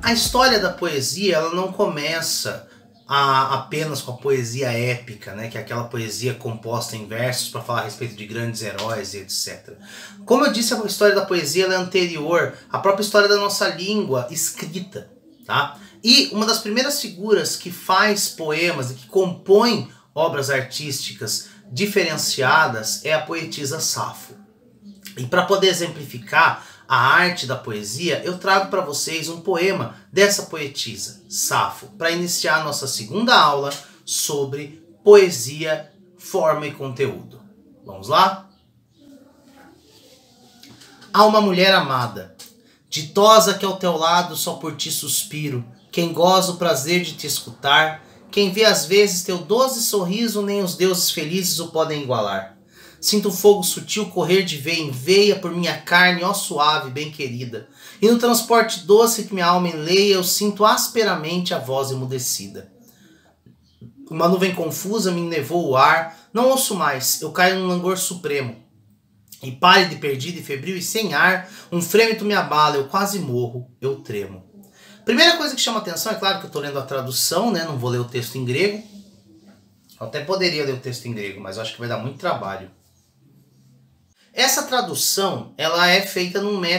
A história da poesia, ela não começa apenas com a poesia épica, né, que é aquela poesia composta em versos para falar a respeito de grandes heróis e etc. Como eu disse, a história da poesia ela é anterior à própria história da nossa língua escrita, tá? E uma das primeiras figuras que faz poemas e que compõe obras artísticas diferenciadas é a poetisa Safo. E para poder exemplificar a arte da poesia, eu trago para vocês um poema dessa poetisa, Safo, para iniciar a nossa segunda aula sobre poesia, forma e conteúdo. Vamos lá? Há uma mulher amada, ditosa que ao teu lado só por ti suspiro, quem goza o prazer de te escutar, quem vê às vezes teu doce sorriso, nem os deuses felizes o podem igualar. Sinto o fogo sutil correr de veia em veia por minha carne, ó suave, bem querida. E no transporte doce que minha alma enleia, eu sinto asperamente a voz emudecida. Uma nuvem confusa me enlevou o ar, não ouço mais, eu caio num langor supremo. E pálido e perdido e febril e sem ar, um frêmito me abala, eu quase morro, eu tremo. Primeira coisa que chama atenção, é claro que eu estou lendo a tradução, né? Não vou ler o texto em grego. Eu até poderia ler o texto em grego, mas eu acho que vai dar muito trabalho. Essa tradução ela é feita numa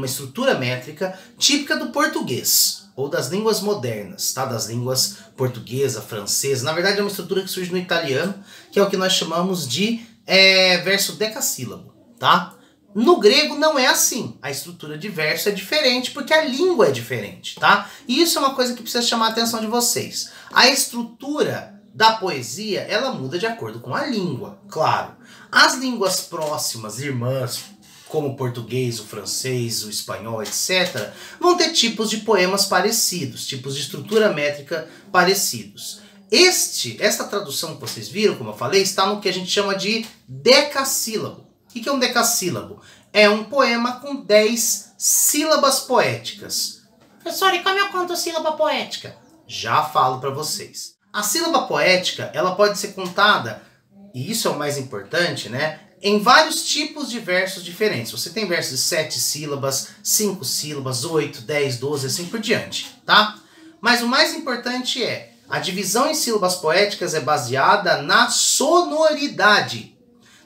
estrutura métrica típica do português, ou das línguas modernas, tá? Das línguas portuguesa, francesa. Na verdade é uma estrutura que surge no italiano, que é o que nós chamamos de verso decassílabo, tá? No grego não é assim, a estrutura de verso é diferente porque a língua é diferente, tá? E isso é uma coisa que precisa chamar a atenção de vocês. A estrutura da poesia, ela muda de acordo com a língua, claro. As línguas próximas, irmãs, como o português, o francês, o espanhol, etc., vão ter tipos de poemas parecidos, tipos de estrutura métrica parecidos. Esta tradução que vocês viram, como eu falei, está no que a gente chama de decassílabo. O que é um decassílabo? É um poema com 10 sílabas poéticas. Professor, e como eu conto sílaba poética? Já falo para vocês. A sílaba poética, ela pode ser contada, e isso é o mais importante, né? Em vários tipos de versos diferentes. Você tem versos de 7 sílabas, 5 sílabas, 8, 10, 12, assim por diante, tá? Mas o mais importante é, a divisão em sílabas poéticas é baseada na sonoridade.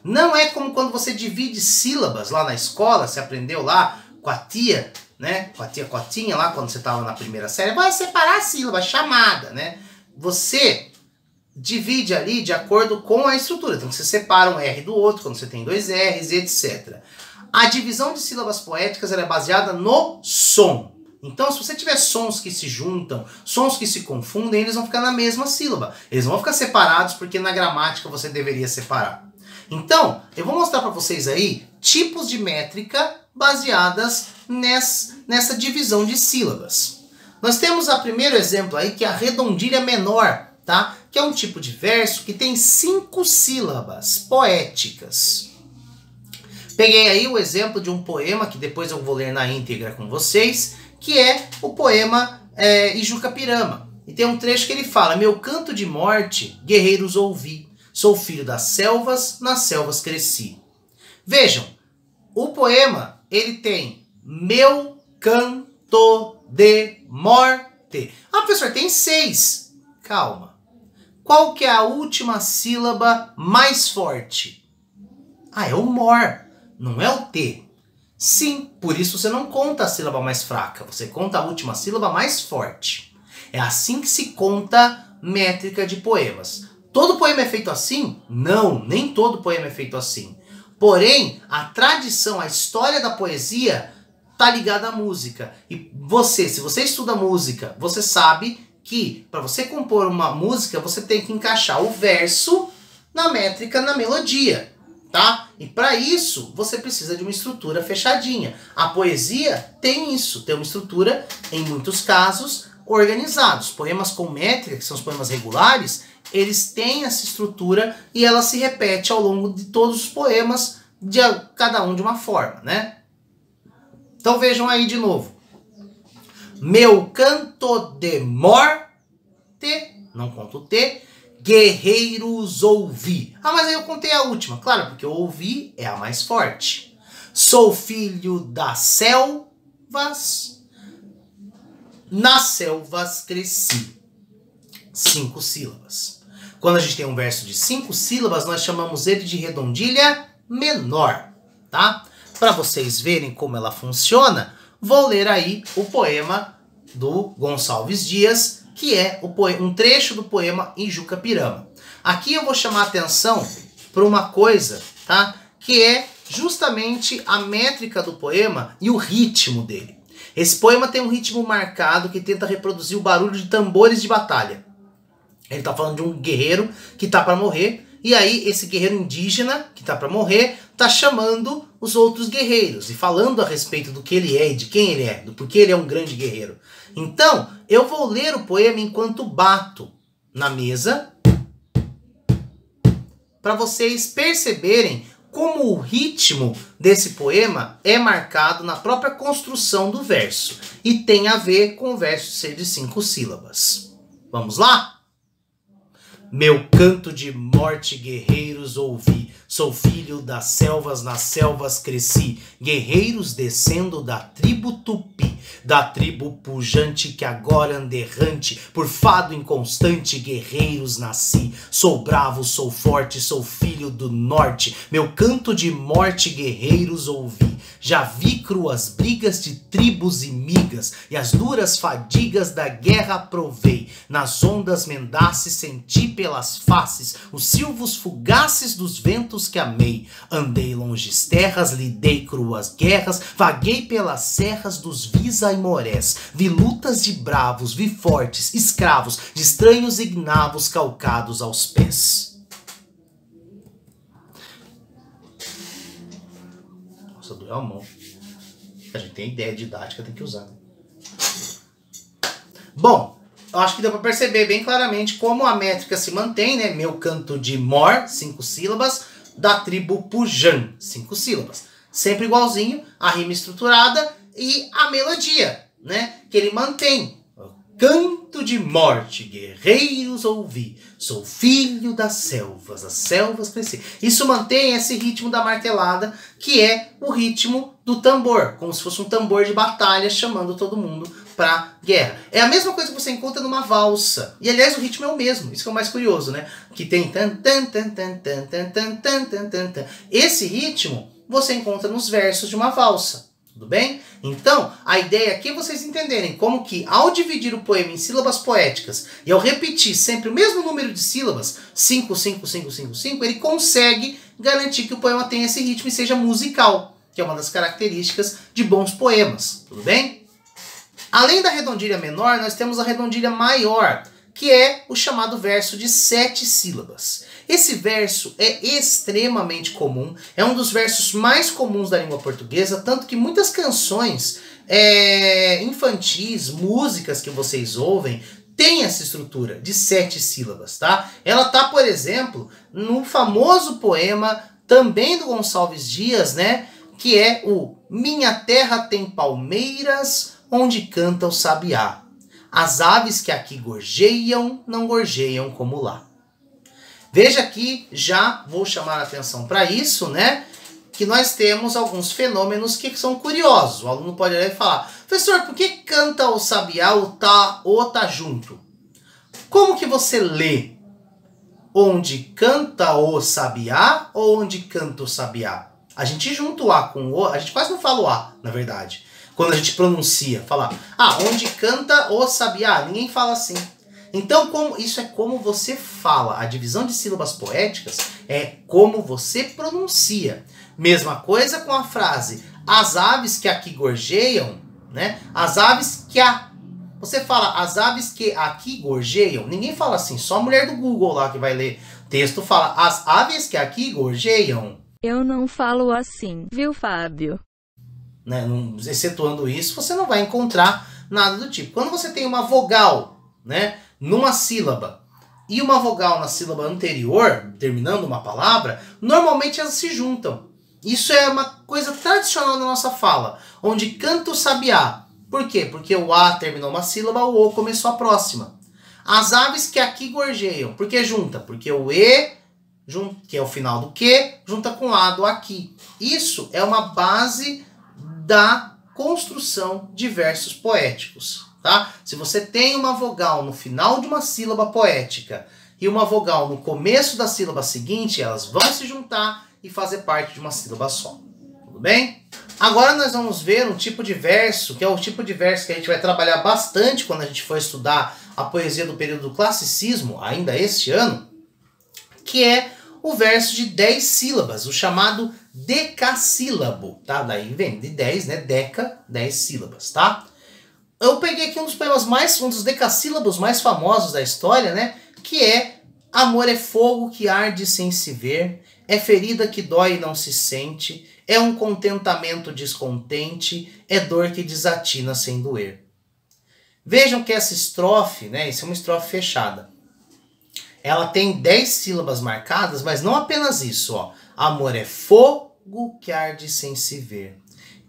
Não é como quando você divide sílabas lá na escola, você aprendeu lá com a tia, né? Com a tia Cotinha lá, quando você estava na primeira série, vai separar a sílaba, chamada, né? Você divide ali de acordo com a estrutura. Então você separa um R do outro, quando você tem 2 R's, etc. A divisão de sílabas poéticas ela é baseada no som. Então se você tiver sons que se juntam, sons que se confundem, eles vão ficar na mesma sílaba. Eles vão ficar separados porque na gramática você deveria separar. Então, eu vou mostrar para vocês aí tipos de métrica baseadas nessa divisão de sílabas. Nós temos o primeiro exemplo aí, que é a redondilha menor, tá? Que é um tipo de verso que tem 5 sílabas poéticas. Peguei aí o exemplo de um poema, que depois eu vou ler na íntegra com vocês, que é o poema Ijuca-Pirama. E tem um trecho que ele fala: meu canto de morte, guerreiros ouvi, sou filho das selvas, nas selvas cresci. Vejam, o poema, ele tem meu canto de morte. Ah, professor, tem 6. Calma. Qual que é a última sílaba mais forte? Ah, é o mor, não é o T. Sim, por isso você não conta a sílaba mais fraca, você conta a última sílaba mais forte. É assim que se conta métrica de poemas. Todo poema é feito assim? Não, nem todo poema é feito assim. Porém, a tradição, a história da poesia está ligada à música. E você, se você estuda música, você sabe que para você compor uma música, você tem que encaixar o verso na métrica, na melodia, tá? E para isso, você precisa de uma estrutura fechadinha. A poesia tem isso, tem uma estrutura, em muitos casos, organizados. Poemas com métrica, que são os poemas regulares, eles têm essa estrutura e ela se repete ao longo de todos os poemas, de cada um de uma forma, né? Então vejam aí de novo. Meu canto de morte, não conto T, guerreiros ouvi. Ah, mas aí eu contei a última. Claro, porque eu ouvi é a mais forte. Sou filho das selvas, nas selvas cresci. 5 sílabas. Quando a gente tem um verso de 5 sílabas, nós chamamos ele de redondilha menor, tá? Para vocês verem como ela funciona, vou ler aí o poema do Gonçalves Dias, que é um trecho do poema Ijuca-Pirama. Aqui eu vou chamar a atenção para uma coisa, tá? Que é justamente a métrica do poema e o ritmo dele. Esse poema tem um ritmo marcado que tenta reproduzir o barulho de tambores de batalha. Ele está falando de um guerreiro que está para morrer, e aí esse guerreiro indígena que está para morrer está chamando os outros guerreiros e falando a respeito do que ele é e de quem ele é, do porquê ele é um grande guerreiro. Então, eu vou ler o poema enquanto bato na mesa para vocês perceberem como o ritmo desse poema é marcado na própria construção do verso e tem a ver com o verso ser de 5 sílabas. Vamos lá? Meu canto de morte, guerreiros, ouvi. Sou filho das selvas, nas selvas cresci. Guerreiros descendo da tribo Tupi, da tribo pujante que agora anda errante. Por fado inconstante, guerreiros nasci. Sou bravo, sou forte, sou filho do norte. Meu canto de morte, guerreiros, ouvi. Já vi cruas brigas de tribos e migas, e as duras fadigas da guerra provei. Nas ondas mendaces senti pelas faces os silvos fugaces dos ventos que amei. Andei longes terras, lidei cruas guerras, vaguei pelas serras dos Visaimorés. Vi lutas de bravos, vi fortes escravos, de estranhos ignavos calcados aos pés. Nossa, doeu a mão. A gente tem ideia didática, tem que usar. Bom, eu acho que deu para perceber bem claramente como a métrica se mantém, né? Meu canto de mor, 5 sílabas, da tribo Pujan, 5 sílabas. Sempre igualzinho, a rima estruturada e a melodia, né? Que ele mantém. Canto de morte, guerreiros ouvi, sou filho das selvas, as selvas cresci. Isso mantém esse ritmo da martelada, que é o ritmo do tambor, como se fosse um tambor de batalha chamando todo mundo pra guerra. É a mesma coisa que você encontra numa valsa. E aliás, o ritmo é o mesmo, isso que é o mais curioso, né? Que tem tan tan tan tan tan tan tan tan tan tan. Esse ritmo você encontra nos versos de uma valsa. Tudo bem? Então, a ideia aqui é vocês entenderem como que, ao dividir o poema em sílabas poéticas e ao repetir sempre o mesmo número de sílabas, 5, 5, 5, 5, 5, ele consegue garantir que o poema tenha esse ritmo e seja musical, que é uma das características de bons poemas. Tudo bem? Além da redondilha menor, nós temos a redondilha maior, que é o chamado verso de 7 sílabas. Esse verso é extremamente comum, é um dos versos mais comuns da língua portuguesa, tanto que muitas canções infantis, músicas que vocês ouvem, têm essa estrutura de 7 sílabas, tá? Ela tá, por exemplo, no famoso poema também do Gonçalves Dias, né? Que é o Minha terra tem palmeiras onde canta o sabiá. As aves que aqui gorjeiam, não gorjeiam como lá. Veja que já vou chamar a atenção para isso, né? Que nós temos alguns fenômenos que são curiosos. O aluno pode olhar e falar: professor, por que canta o sabiá, o tá junto? Como que você lê? Onde canta o sabiá ou onde canta o sabiá? A gente junta o A com o, a gente quase não fala o A, na verdade. Quando a gente pronuncia, falar, onde canta o sabiá, ninguém fala assim. Então, isso é como você fala. A divisão de sílabas poéticas é como você pronuncia. Mesma coisa com a frase, as aves que aqui gorjeiam, né? As aves que você fala, as aves que aqui gorjeiam, ninguém fala assim, só a mulher do Google lá que vai ler texto fala, as aves que aqui gorjeiam. Eu não falo assim, viu, Fábio? Né? Excetuando isso, você não vai encontrar nada do tipo. Quando você tem uma vogal, né, numa sílaba e uma vogal na sílaba anterior, terminando uma palavra, normalmente elas se juntam. Isso é uma coisa tradicional da nossa fala, onde canta o sabiá. Por quê? Porque o A terminou uma sílaba, o O começou a próxima. As aves que aqui gorjeiam. Por que junta? Porque o E, que é o final do que, junta com o A do aqui. Isso é uma base da construção de versos poéticos. tá? Se você tem uma vogal no final de uma sílaba poética e uma vogal no começo da sílaba seguinte, elas vão se juntar e fazer parte de uma sílaba só. Tudo bem? Agora nós vamos ver um tipo de verso, que é o tipo de verso que a gente vai trabalhar bastante quando a gente for estudar a poesia do período do classicismo, ainda este ano, que é o verso de 10 sílabas, o chamado decassílabo, tá? Daí vem de 10, né? Deca, 10 sílabas, tá? Eu peguei aqui um dos poemas um dos decassílabos mais famosos da história, né? Que é: amor é fogo que arde sem se ver, é ferida que dói e não se sente, é um contentamento descontente, é dor que desatina sem doer. Vejam que essa estrofe, né? Isso é uma estrofe fechada. Ela tem 10 sílabas marcadas, mas não apenas isso, ó. Amor é fogo que arde sem se ver,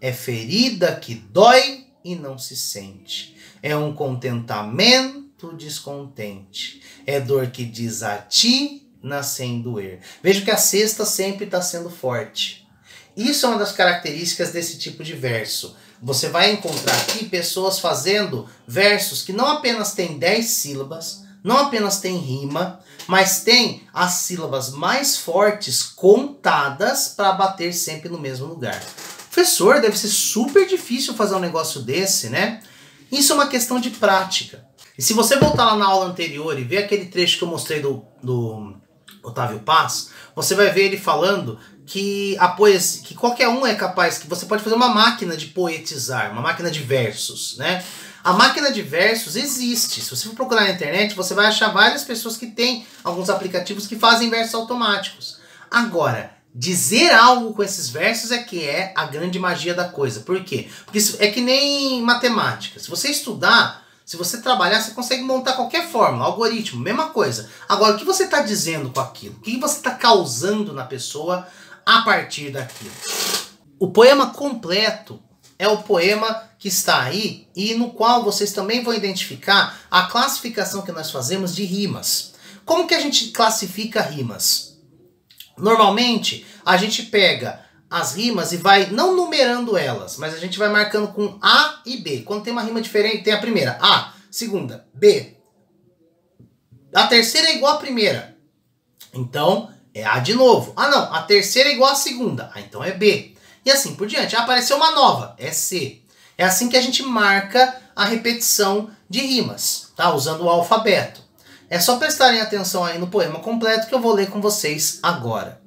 é ferida que dói e não se sente, é um contentamento descontente, é dor que desatina sem doer. Veja que a sexta sempre está sendo forte. Isso é uma das características desse tipo de verso. Você vai encontrar aqui pessoas fazendo versos que não apenas têm 10 sílabas, não apenas tem rima, mas tem as sílabas mais fortes contadas para bater sempre no mesmo lugar. Professor, deve ser super difícil fazer um negócio desse, né? Isso é uma questão de prática. E se você voltar lá na aula anterior e ver aquele trecho que eu mostrei do Otávio Paz, você vai ver ele falando que a poesia, que qualquer um é capaz, que você pode fazer uma máquina de poetizar, uma máquina de versos, né? A máquina de versos existe. Se você for procurar na internet, você vai achar várias pessoas que têm alguns aplicativos que fazem versos automáticos. Agora, dizer algo com esses versos é que é a grande magia da coisa. Por quê? Porque isso é que nem matemática. Se você estudar, se você trabalhar, você consegue montar qualquer fórmula, algoritmo, mesma coisa. Agora, o que você está dizendo com aquilo? O que você está causando na pessoa a partir daquilo? O poema completo é o poema que está aí e no qual vocês também vão identificar a classificação que nós fazemos de rimas. Como que a gente classifica rimas? Normalmente, a gente pega as rimas e vai não numerando elas, mas a gente vai marcando com A e B. Quando tem uma rima diferente, tem a primeira A, segunda B. A terceira é igual à primeira. Então, é A de novo. Ah, não, a terceira é igual à segunda. Ah, então é B. E assim por diante. Apareceu uma nova, é C. É assim que a gente marca a repetição de rimas, tá? Usando o alfabeto. É só prestarem atenção aí no poema completo que eu vou ler com vocês agora.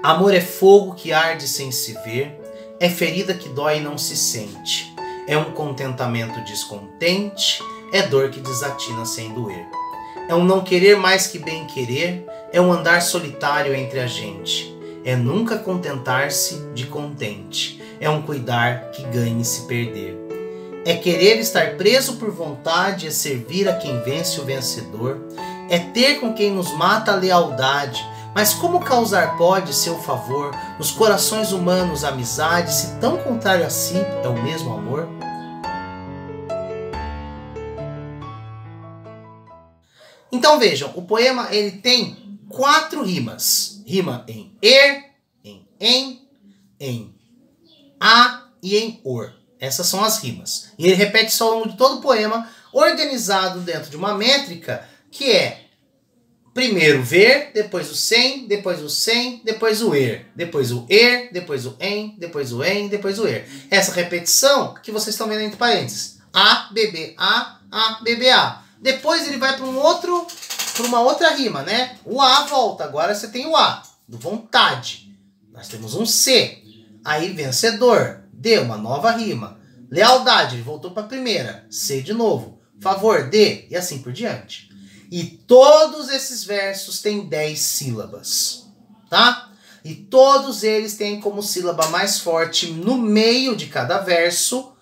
Amor é fogo que arde sem se ver, é ferida que dói e não se sente, é um contentamento descontente, é dor que desatina sem doer. É um não querer mais que bem querer, é um andar solitário entre a gente, é nunca contentar-se de contente, é um cuidar que ganhe se perder. É querer estar preso por vontade, é servir a quem vence o vencedor, é ter com quem nos mata a lealdade, mas como causar pode seu favor nos corações humanos amizade, se tão contrário a si é o mesmo amor? Então vejam, o poema ele tem 4 rimas. Rima em er, em a e em or. Essas são as rimas. E ele repete isso ao longo de todo o poema, organizado dentro de uma métrica que é primeiro ver, depois o sem, depois o sem, depois o depois o depois o depois o depois o Essa repetição que vocês estão vendo entre parênteses. A, BB, A, BB, A. Depois ele vai para uma outra rima, né? O A volta, agora você tem o A, do vontade. Nós temos um C, aí vencedor, D, uma nova rima. Lealdade, ele voltou para a primeira, C de novo. Favor, D, e assim por diante. E todos esses versos têm 10 sílabas, tá? E todos eles têm como sílaba mais forte, no meio de cada verso,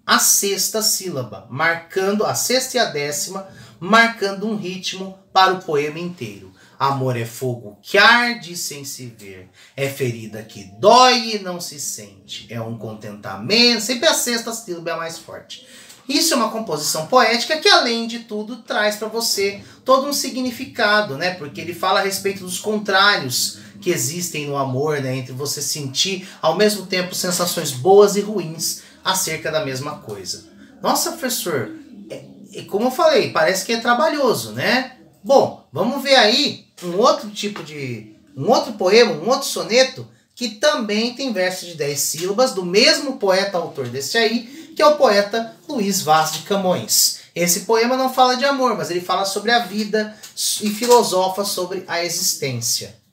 a 6ª sílaba, marcando a 6ª e a 10ª, marcando um ritmo para o poema inteiro. Amor é fogo que arde sem se ver, é ferida que dói e não se sente, é um contentamento, sempre a 6ª sílaba é a mais forte. Isso é uma composição poética que, além de tudo, traz para você todo um significado, né? Porque ele fala a respeito dos contrários que existem no amor, né? Entre você sentir ao mesmo tempo sensações boas e ruins acerca da mesma coisa. Nossa, professor, como eu falei, parece que é trabalhoso, né? Bom, vamos ver aí um outro poema, um outro soneto, que também tem versos de 10 sílabas, do mesmo poeta autor desse aí, que é o poeta Luís Vaz de Camões. Esse poema não fala de amor, mas ele fala sobre a vida e filosofa sobre a existência.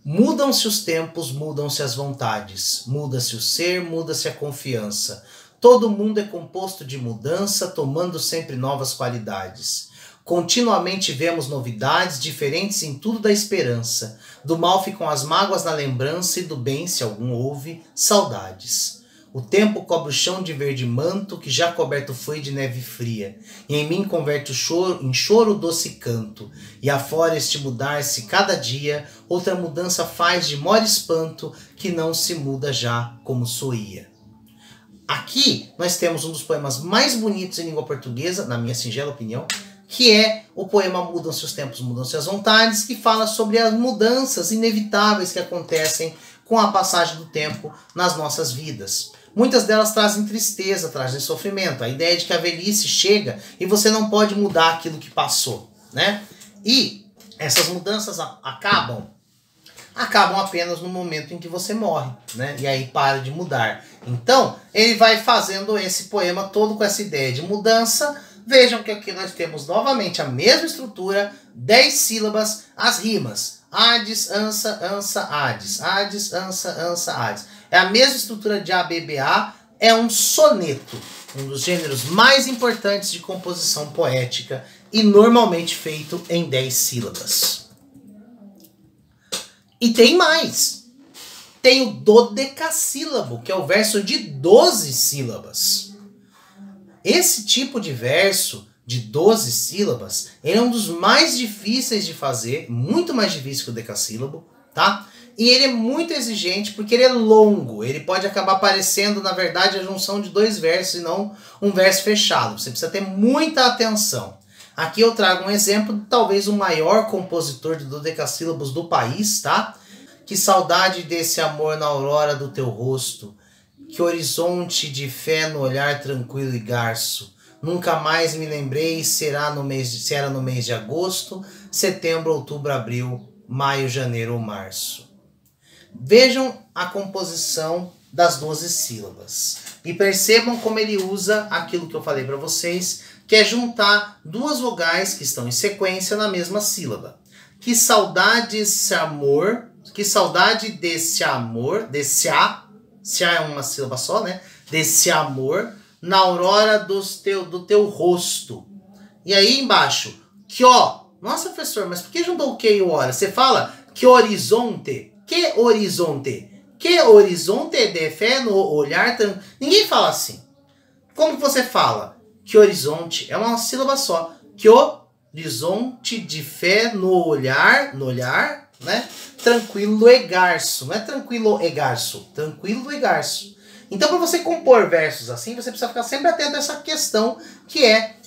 Mudam-se os tempos, mudam-se as vontades, muda-se o ser, muda-se a confiança. Todo mundo é composto de mudança, tomando sempre novas qualidades. Continuamente vemos novidades, diferentes em tudo da esperança. Do mal ficam as mágoas na lembrança e do bem, se algum houve, saudades. O tempo cobre o chão de verde manto, que já coberto foi de neve fria. E em mim converte o choro em choro doce canto. E afora este mudar-se cada dia, outra mudança faz de maior espanto, que não se muda já como soía. Aqui nós temos um dos poemas mais bonitos em língua portuguesa, na minha singela opinião, que é o poema Mudam-se os tempos, mudam-se as vontades, que fala sobre as mudanças inevitáveis que acontecem com a passagem do tempo nas nossas vidas. Muitas delas trazem tristeza, trazem sofrimento. A ideia de que a velhice chega e você não pode mudar aquilo que passou, né? E essas mudanças acabam apenas no momento em que você morre, né? E aí para de mudar. Então, ele vai fazendo esse poema todo com essa ideia de mudança. Vejam que aqui nós temos novamente a mesma estrutura, 10 sílabas, as rimas. Ades, ansa, ansa, ades. Ades, ansa, ansa, ades. É a mesma estrutura de ABBA, é um soneto, um dos gêneros mais importantes de composição poética e normalmente feito em 10 sílabas. E tem mais. Tem o dodecassílabo, que é o verso de 12 sílabas. Esse tipo de verso de 12 sílabas, ele é um dos mais difíceis de fazer, muito mais difícil que o decassílabo, tá? E ele é muito exigente porque ele é longo, ele pode acabar parecendo, na verdade, a junção de 2 versos e não um verso fechado. Você precisa ter muita atenção. Aqui eu trago um exemplo de talvez o maior compositor de dodecassílabos do país, tá? Que saudade desse amor na aurora do teu rosto, que horizonte de fé no olhar tranquilo e garço. Nunca mais me lembrei se era no mês de agosto, setembro, outubro, abril, maio, janeiro ou março. Vejam a composição das 12 sílabas e percebam como ele usa aquilo que eu falei para vocês, que é juntar 2 vogais que estão em sequência na mesma sílaba. Que saudade desse amor, que saudade desse amor, se A é uma sílaba só, né? Desse amor na aurora do teu rosto. E aí embaixo, que ó. Nossa, professor, mas por que juntou o que e o hora? Você fala que horizonte. Que horizonte? Que horizonte de fé no olhar. Ninguém fala assim. Como que você fala? Que horizonte é uma sílaba só. Que horizonte de fé no olhar, né? Tranquilo e garço. Não é tranquilo e garço. Tranquilo e garço. Então, para você compor versos assim, você precisa ficar sempre atento a essa questão, que é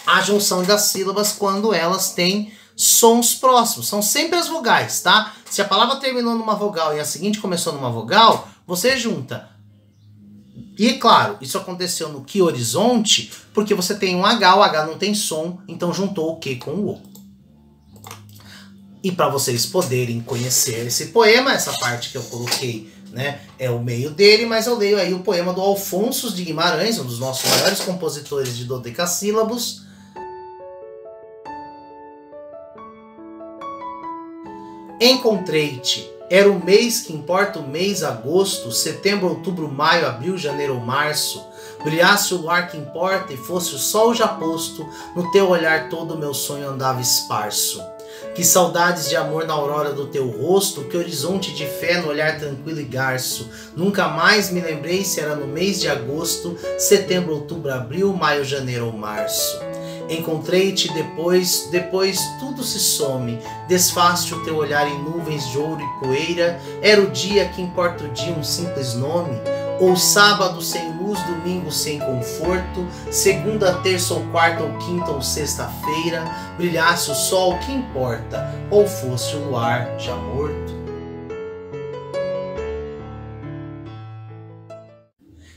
a junção das sílabas quando elas têm sons próximos. São sempre as vogais, tá? Se a palavra terminou numa vogal e a seguinte começou numa vogal, você junta. E, claro, isso aconteceu no que horizonte, porque você tem um H, o H não tem som, então juntou o que com o O. E para vocês poderem conhecer esse poema, essa parte que eu coloquei, né, é o meio dele, mas eu leio aí o poema do Alfonso de Guimarães, um dos nossos maiores compositores de dodecassílabos. Encontrei-te, era o mês que importa o mês agosto, setembro, outubro, maio, abril, janeiro ou março. Brilhasse o luar que importa e fosse o sol já posto, no teu olhar todo o meu sonho andava esparso. Que saudades de amor na aurora do teu rosto, que horizonte de fé no olhar tranquilo e garço. Nunca mais me lembrei se era no mês de agosto, setembro, outubro, abril, maio, janeiro ou março. Encontrei-te depois tudo se some, desfaz-te o teu olhar em nuvens de ouro e poeira, era o dia que importa o dia um simples nome, Ou sábado sem luz, domingo sem conforto, segunda, terça ou quarta ou quinta ou sexta-feira, brilhasse o sol, que importa? Ou fosse o luar já morto?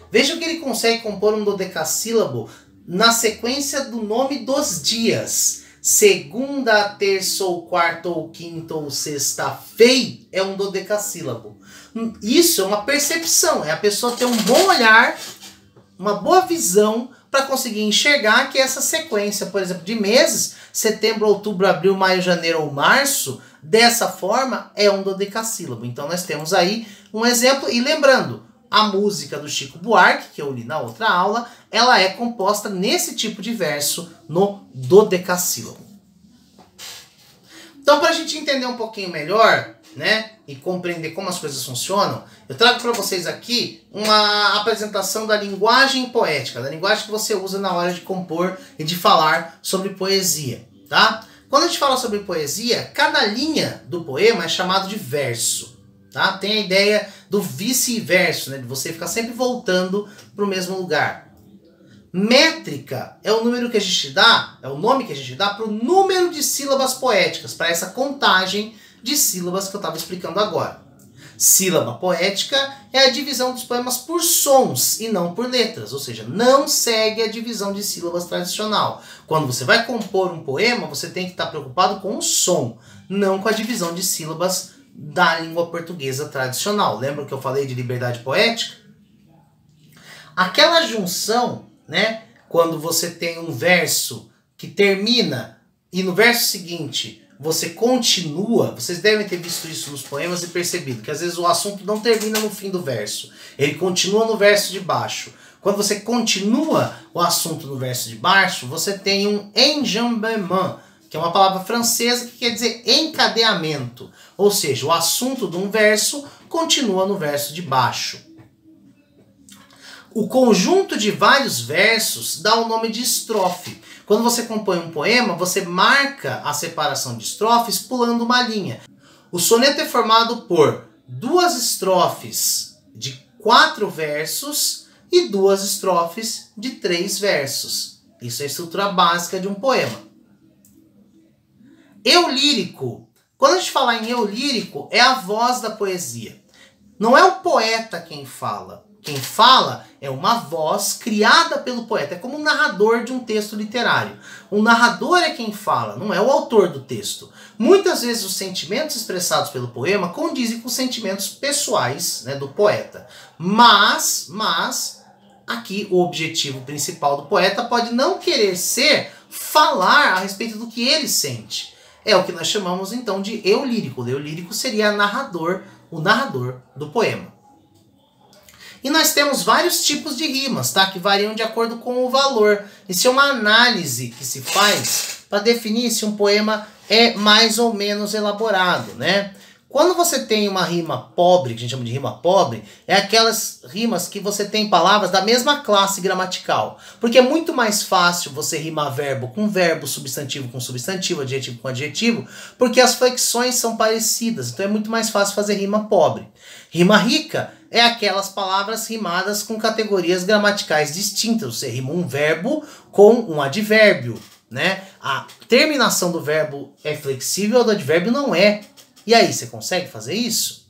Vejam que ele consegue compor um dodecassílabo na sequência do nome dos dias. Segunda, terça ou quarta ou quinta ou sexta-feira é um dodecassílabo. Isso é uma percepção, é a pessoa ter um bom olhar, uma boa visão para conseguir enxergar que essa sequência, por exemplo, de meses, setembro, outubro, abril, maio, janeiro ou março, dessa forma é um dodecassílabo. Então nós temos aí um exemplo, e lembrando, a música do Chico Buarque, que eu li na outra aula, ela é composta nesse tipo de verso no dodecassílabo. Então, para a gente entender um pouquinho melhor, né, e compreender como as coisas funcionam, eu trago para vocês aqui uma apresentação da linguagem poética, da linguagem que você usa na hora de compor e de falar sobre poesia, tá? Quando a gente fala sobre poesia, cada linha do poema é chamado de verso, tá? Tem a ideia do vice-verso, né, de você ficar sempre voltando para o mesmo lugar. Métrica é o número que a gente dá, é o nome que a gente dá para o número de sílabas poéticas, para essa contagem de sílabas que eu estava explicando agora. Sílaba poética é a divisão dos poemas por sons e não por letras, ou seja, não segue a divisão de sílabas tradicional. Quando você vai compor um poema, você tem que estar preocupado com o som, não com a divisão de sílabas da língua portuguesa tradicional. Lembra que eu falei de liberdade poética? Aquela junção, né, quando você tem um verso que termina e no verso seguinte você continua, vocês devem ter visto isso nos poemas e percebido que às vezes o assunto não termina no fim do verso, ele continua no verso de baixo. Quando você continua o assunto no verso de baixo, você tem um enjambement, que é uma palavra francesa que quer dizer encadeamento, ou seja, o assunto de um verso continua no verso de baixo. O conjunto de vários versos dá o nome de estrofe. Quando você compõe um poema, você marca a separação de estrofes pulando uma linha. O soneto é formado por 2 estrofes de 4 versos e 2 estrofes de 3 versos. Isso é a estrutura básica de um poema. Eu lírico. Quando a gente fala em eu lírico, é a voz da poesia. Não é o poeta quem fala. Quem fala é uma voz criada pelo poeta. É como um narrador de um texto literário. O narrador é quem fala, não é o autor do texto. Muitas vezes os sentimentos expressados pelo poema condizem com os sentimentos pessoais, né, do poeta. Mas, aqui o objetivo principal do poeta pode não querer ser falar a respeito do que ele sente. É o que nós chamamos então de eu lírico. O eu lírico seria o narrador do poema. E nós temos vários tipos de rimas, tá? Que variam de acordo com o valor. Isso é uma análise que se faz para definir se um poema é mais ou menos elaborado, né? Quando você tem uma rima pobre, que a gente chama de rima pobre, é aquelas rimas que você tem palavras da mesma classe gramatical. Porque é muito mais fácil você rimar verbo com verbo, substantivo com substantivo, adjetivo com adjetivo, porque as flexões são parecidas. Então é muito mais fácil fazer rima pobre. Rima rica é aquelas palavras rimadas com categorias gramaticais distintas. Você rima um verbo com um advérbio, né? A terminação do verbo é flexível, a do advérbio não é. E aí, você consegue fazer isso?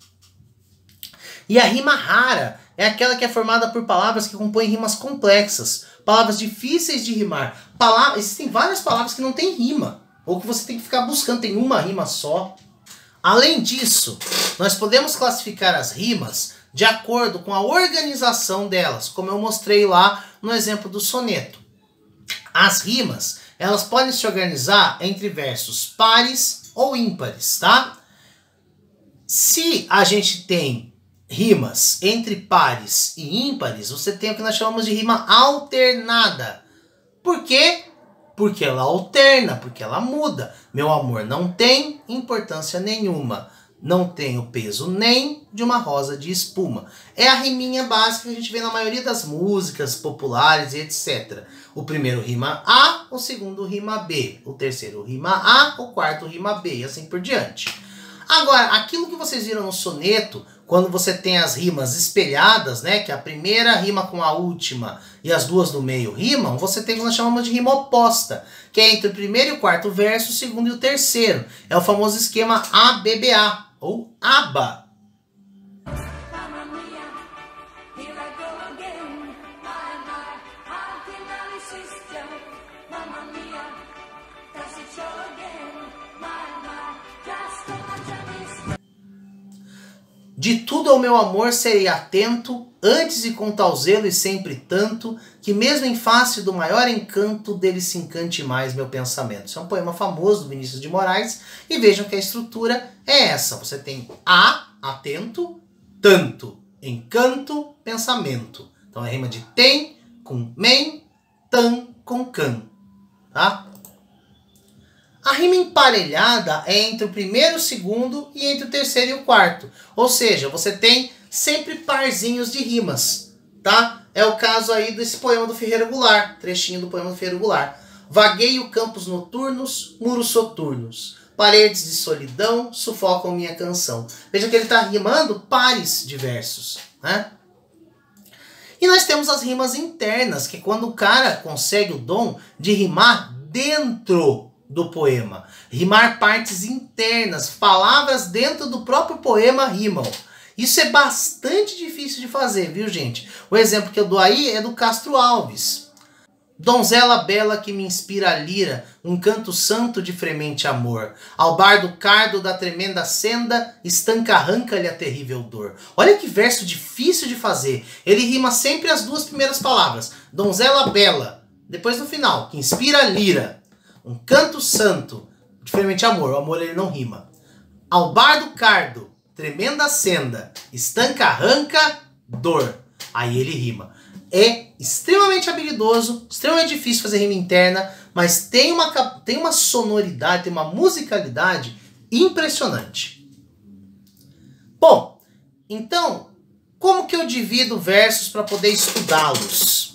E a rima rara é aquela que é formada por palavras que compõem rimas complexas, palavras difíceis de rimar. Existem várias palavras que não têm rima, ou que você tem que ficar buscando, tem uma rima só. Além disso, nós podemos classificar as rimas de acordo com a organização delas, como eu mostrei lá no exemplo do soneto. As rimas, elas podem se organizar entre versos pares ou ímpares, tá? Se a gente tem rimas entre pares e ímpares, você tem o que nós chamamos de rima alternada. Por quê? Porque ela alterna, porque ela muda. Meu amor não tem importância nenhuma. Não tem o peso nem de uma rosa de espuma. É a riminha básica que a gente vê na maioria das músicas populares e etc. O primeiro rima A, o segundo rima B. O terceiro rima A, o quarto rima B e assim por diante. Agora, aquilo que vocês viram no soneto, quando você tem as rimas espelhadas, né, que a primeira rima com a última e as duas do meio rimam, você tem o que nós chamamos de rima oposta, que é entre o primeiro e o quarto verso, o segundo e o terceiro. É o famoso esquema ABBA, ou ABA. De tudo ao meu amor serei atento, antes e com tal zelo e sempre tanto, que mesmo em face do maior encanto, dele se encante mais meu pensamento. Isso é um poema famoso do Vinícius de Moraes, e vejam que a estrutura é essa. Você tem atento, tanto, encanto, pensamento. Então é rima de tem com men, tan com can, tá? A rima emparelhada é entre o primeiro e o segundo e entre o terceiro e o quarto. Ou seja, você tem sempre parzinhos de rimas, tá? É o caso aí desse poema do Ferreira Goulart, trechinho do poema do Ferreira Goulart. Vagueio campos noturnos, muros soturnos, paredes de solidão sufocam minha canção. Veja que ele está rimando pares de versos, né? E nós temos as rimas internas, que é quando o cara consegue o dom de rimar dentro do poema. Rimar partes internas, palavras dentro do próprio poema rimam. Isso é bastante difícil de fazer, viu, gente? O exemplo que eu dou aí é do Castro Alves. Donzela bela que me inspira a lira, um canto santo de fremente amor. Ao bardo cardo da tremenda senda, estanca arranca-lhe a terrível dor. Olha que verso difícil de fazer. Ele rima sempre as duas primeiras palavras. Donzela bela, depois no final, que inspira a lira. Um canto santo, diferente amor, o amor ele não rima. Ao bardo cardo, tremenda senda, estanca arranca, dor. Aí ele rima. É extremamente habilidoso, extremamente difícil fazer rima interna, mas tem uma sonoridade, tem uma musicalidade impressionante. Bom, então, como que eu divido versos para poder estudá-los?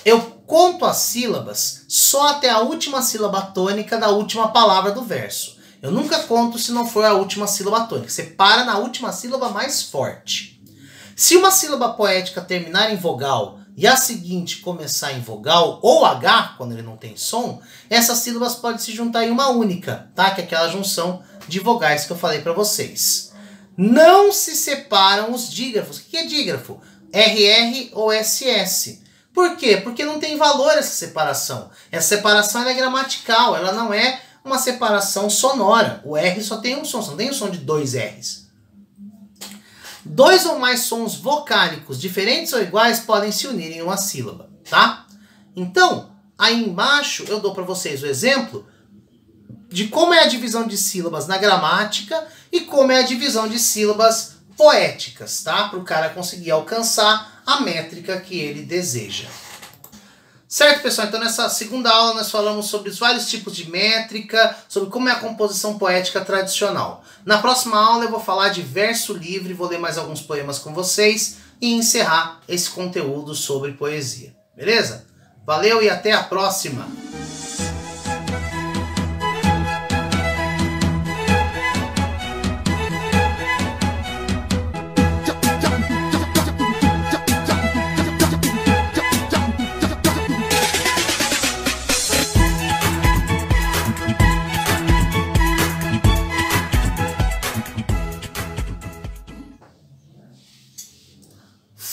Eu conto as sílabas só até a última sílaba tônica da última palavra do verso. Eu nunca conto se não for a última sílaba tônica. Você para na última sílaba mais forte. Se uma sílaba poética terminar em vogal e a seguinte começar em vogal ou H, quando ele não tem som, essas sílabas podem se juntar em uma única, tá? Que é aquela junção de vogais que eu falei para vocês. Não se separam os dígrafos. O que é dígrafo? RR ou SS. Por quê? Porque não tem valor essa separação. Essa separação é gramatical, ela não é uma separação sonora. O R só tem um som, só não tem um som de dois R's. Dois ou mais sons vocálicos diferentes ou iguais podem se unir em uma sílaba, tá? Então, aí embaixo eu dou para vocês o exemplo de como é a divisão de sílabas na gramática e como é a divisão de sílabas poéticas, tá? Para o cara conseguir alcançar a métrica que ele deseja. Certo, pessoal? Então, nessa segunda aula, nós falamos sobre os vários tipos de métrica, sobre como é a composição poética tradicional. Na próxima aula, eu vou falar de verso livre, vou ler mais alguns poemas com vocês e encerrar esse conteúdo sobre poesia. Beleza? Valeu e até a próxima!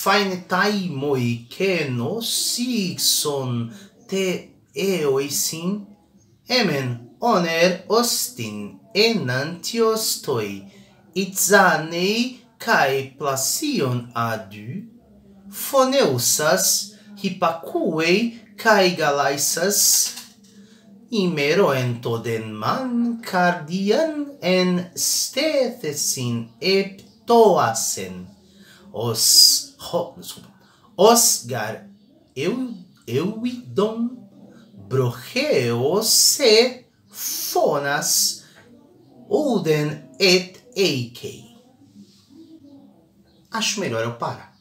Faintai moi ke no sigson te eoisin, emen oner ostin enantios toi, itzanei kai plasion adu, phoneusas hipakuei kai galaisas, imeroen toden man cardian en stethesin eptoasen. Osgar euidon brocheose fonas uden et eikei. Acho melhor eu parar.